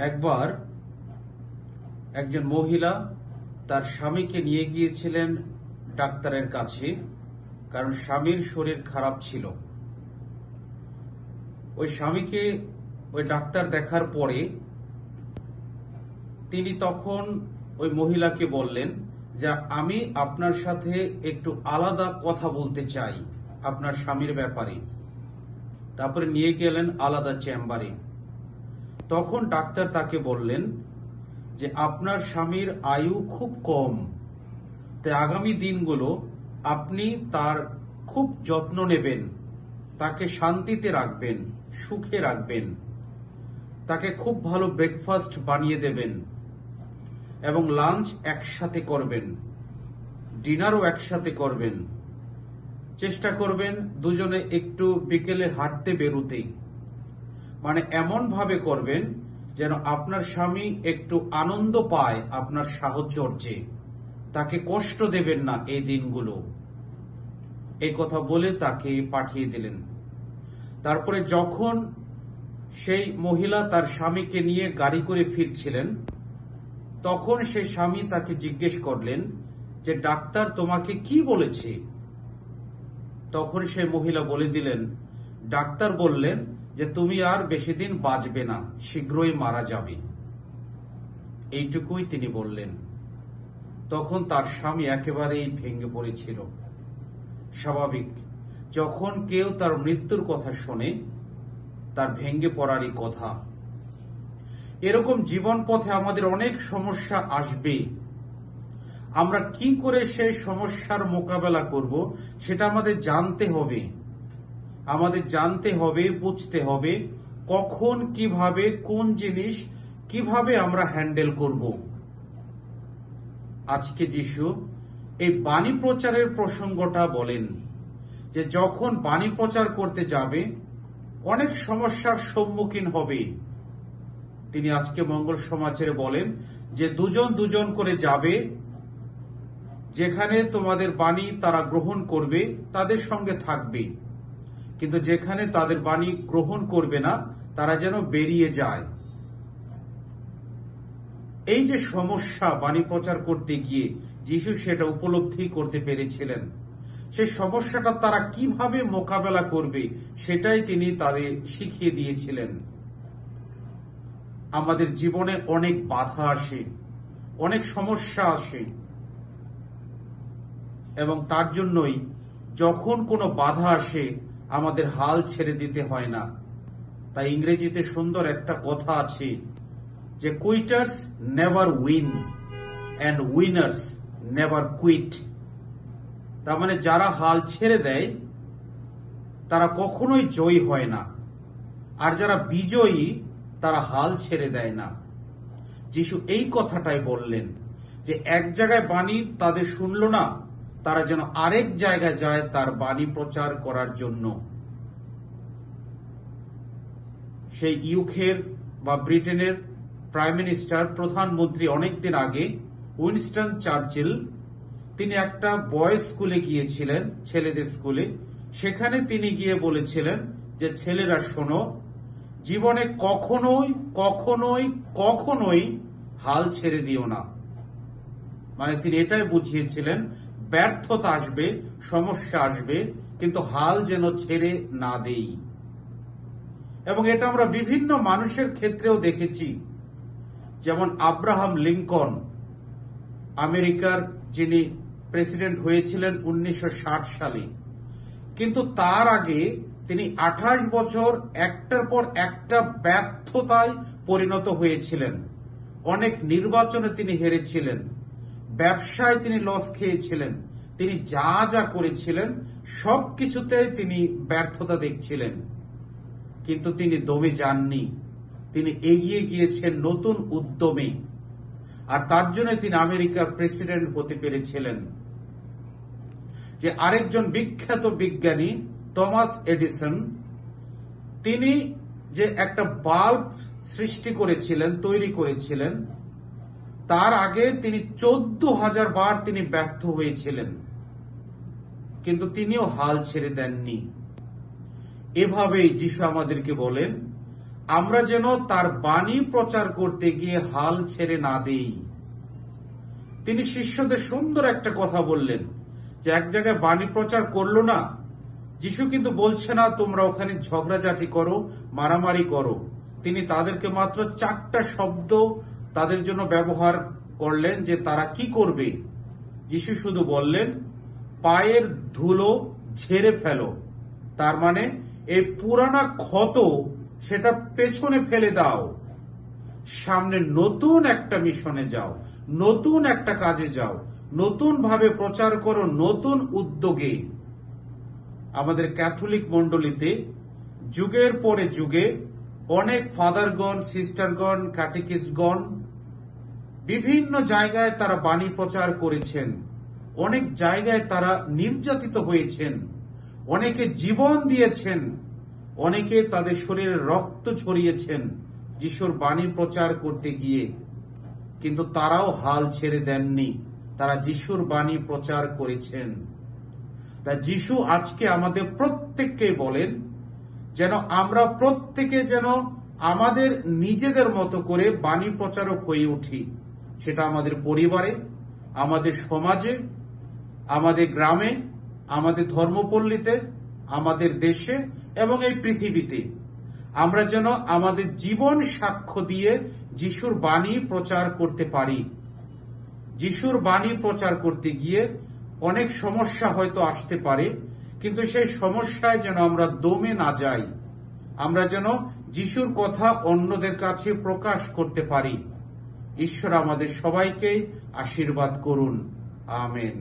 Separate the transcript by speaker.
Speaker 1: একবার একজন মহিলা তার স্বামীকে নিয়ে গিয়েছিলেন ডাক্তারের কাছে, কারণ স্বামীর শরীর খারাপ ছিল। ওই স্বামীকে ওই ডাক্তার দেখার পরে তিনি তখন ওই মহিলাকে বললেন যে আমি আপনার সাথে একটু আলাদা কথা বলতে চাই আপনার স্বামীর ব্যাপারে। তারপরে নিয়ে গেলেন আলাদা চেম্বারে। তখন ডাক্তার তাকে বললেন যে আপনার স্বামীর আয়ু খুব কম, তাই আগামী দিনগুলো আপনি তার খুব যত্ন নেবেন, তাকে শান্তিতে রাখবেন, সুখে রাখবেন, তাকে খুব ভালো ব্রেকফাস্ট বানিয়ে দেবেন এবং লাঞ্চ একসাথে করবেন, ডিনারও একসাথে করবেন। চেষ্টা করবেন দুজনে একটু বিকেলে হাঁটতে বেরোতে, মানে এমন ভাবে করবেন যেন আপনার স্বামী একটু আনন্দ পায় আপনার সাহচর্যে, তাকে কষ্ট দেবেন না এই দিনগুলো। এই কথা বলে তাকে পাঠিয়ে দিলেন। তারপরে যখন সেই মহিলা তার স্বামীকে নিয়ে গাড়ি করে ফিরছিলেন, তখন সেই স্বামী তাকে জিজ্ঞেস করলেন যে ডাক্তার তোমাকে কি বলেছে? তখন সেই মহিলা বলে দিলেন, ডাক্তার বললেন যে তুমি আর বেশি দিন বাঁচবে না, শীঘ্রই মারা যাবে। এইটুকুই তিনি বললেন। তখন তার স্বামী একেবারেই ভেঙে পড়েছিল। স্বাভাবিক, যখন কেউ তার মৃত্যুর কথা শোনে তার ভেঙে পড়ারই কথা। এরকম জীবন পথে আমাদের অনেক সমস্যা আসবে। আমরা কি করে সেই সমস্যার মোকাবেলা করব সেটা আমাদের জানতে হবে। আমাদের জানতে হবে, বুঝতে হবে কখন, কিভাবে, কোন জিনিস কিভাবে আমরা হ্যান্ডেল করব। আজকে যিশু এই বাণী প্রচারের প্রসঙ্গটা বলেন যে যখন বাণী প্রচার করতে যাবে অনেক সমস্যার সম্মুখীন হবে। তিনি আজকে মঙ্গল সমাচারে বলেন যে দুজন দুজন করে যাবে, যেখানে তোমাদের বাণী তারা গ্রহণ করবে তাদের সঙ্গে থাকবে, কিন্তু যেখানে তাদের বাণী গ্রহণ করবে না তারা যেন বেরিয়ে যায়। এই যে সমস্যা বাণী প্রচার করতে গিয়ে যিশু সেটা উপলব্ধি করতে পেরেছিলেন। সেই সমস্যাটা তারা কিভাবে মোকাবেলা করবে সেটাই তিনি তাদের শিখিয়ে দিয়েছিলেন। আমাদের জীবনে অনেক বাধা আসে, অনেক সমস্যা আসে, এবং তার জন্যই যখন কোনো বাধা আসে আমাদের হাল ছেড়ে দিতে হয় না। তাই ইংরেজিতে সুন্দর একটা কথা আছে যে quitters never win and winners never quit. তার মানে যারা হাল ছেড়ে দেয় তারা কখনোই জয়ী হয় না, আর যারা বিজয়ী তারা হাল ছেড়ে দেয় না। যিশু এই কথাটাই বললেন যে এক জায়গায় বাণী তাদের শুনল না, তারা যেন আরেক জায়গায় যায় তার বাণী প্রচার করার জন্য। সেই ইউকের বা ব্রিটেনের প্রাইম মিনিস্টার, প্রধানমন্ত্রী অনেকদিন আগে উইনস্টন চার্চিল, তিনি একটা বয়েজ স্কুলে গিয়েছিলেন, ছেলেদের স্কুলে। সেখানে তিনি গিয়ে বলেছিলেন যে ছেলেরা শোনো, জীবনে কখনোই কখনোই কখনোই হাল ছেড়ে দিও না। মানে তিনি এটাই বুঝিয়েছিলেন ব্যর্থতা আসবে, সমস্যা আসবে, কিন্তু হাল যেন ছেড়ে না দেই। এবং এটা আমরা বিভিন্ন মানুষের ক্ষেত্রেও দেখেছি। যেমন আব্রাহাম লিঙ্কন, আমেরিকার যিনি প্রেসিডেন্ট হয়েছিলেন 1960 সালে, কিন্তু তার আগে তিনি 28 বছর একটার পর একটা ব্যর্থতায় পরিণত হয়েছিলেন। অনেক নির্বাচনে তিনি হেরেছিলেন, ব্যবসায় তিনি লস খেয়েছিলেন, তিনি যা যা করেছিলেন সবকিছুতে তিনি ব্যর্থতা দেখছিলেন, কিন্তু তিনি দমে যাননি। তিনি এগিয়ে গিয়েছেন নতুন উদ্যমে, আর তার জন্য তিনি আমেরিকার প্রেসিডেন্ট হতে পেরেছিলেন। যে আরেকজন বিখ্যাত বিজ্ঞানী টমাস এডিসন, তিনি যে একটা বাল্ব সৃষ্টি করেছিলেন, তৈরি করেছিলেন, তার আগে তিনি 14,000 বার তিনি ব্যর্থ হয়েছিলেন, কিন্তু তিনিও হাল ছেড়ে দেননি। এভাবেই যিশু আমাদেরকে বলেন আমরা যেন তার বাণী প্রচার করতে গিয়ে হাল ছেড়ে না দেই। তিনি শিষ্যদের সুন্দর একটা কথা বললেন যে এক জায়গায় বাণী প্রচার করলো না, যিশু কিন্তু বলছে না তোমরা ওখানে ঝগড়াঝাটি করো, মারামারি করো। তিনি তাদেরকে মাত্র 4টা শব্দ তাদের জন্য ব্যবহার করলেন যে তারা কি করবে। যিশু শুধু বললেন পায়ের ধুলো ঝেড়ে ফেলো, তার মানে এই পুরানা ক্ষত সেটা পেছনে ফেলে দাও, সামনে নতুন একটা মিশনে যাও, নতুন একটা কাজে যাও, নতুন ভাবে প্রচার করো, নতুন উদ্যোগে। আমাদের ক্যাথলিক মণ্ডলীতে যুগের পরে যুগে অনেক ফাদারগণ, সিস্টারগণ, ক্যাটেকিস্টগণ বিভিন্ন জায়গায় তারা বাণী প্রচার করেছেন। অনেক জায়গায় তারা নির্যাতিত হয়েছেন, অনেকে জীবন দিয়েছেন, অনেকে তাদের শরীরে রক্ত ছড়িয়েছেন যিশুর বাণী প্রচার করতে গিয়ে, কিন্তু তারাও হাল ছেড়ে দেননি, তারা যিশুর বাণী প্রচার করেছেন। তা যিশু আজকে আমাদের প্রত্যেককে বলেন যেন আমরা প্রত্যেকে যেন আমাদের নিজেদের মতো করে বাণী প্রচারক হয়ে উঠি। সেটা আমাদের পরিবারে, আমাদের সমাজে, আমাদের গ্রামে, আমাদের ধর্মপল্লীতে, আমাদের দেশে এবং এই পৃথিবীতে। আমরা যেন আমাদের জীবন সাক্ষ্য দিয়ে যিশুর বাণী প্রচার করতে পারি। যিশুর বাণী প্রচার করতে গিয়ে অনেক সমস্যা হয়তো আসতে পারে, কিন্তু সেই সমস্যায় যেন আমরা দমে না যাই। আমরা যেন যিশুর কথা অন্যদের কাছে প্রকাশ করতে পারি। ঈশ্বর আমাদের সবাইকে আশীর্বাদ করুন। আমেন।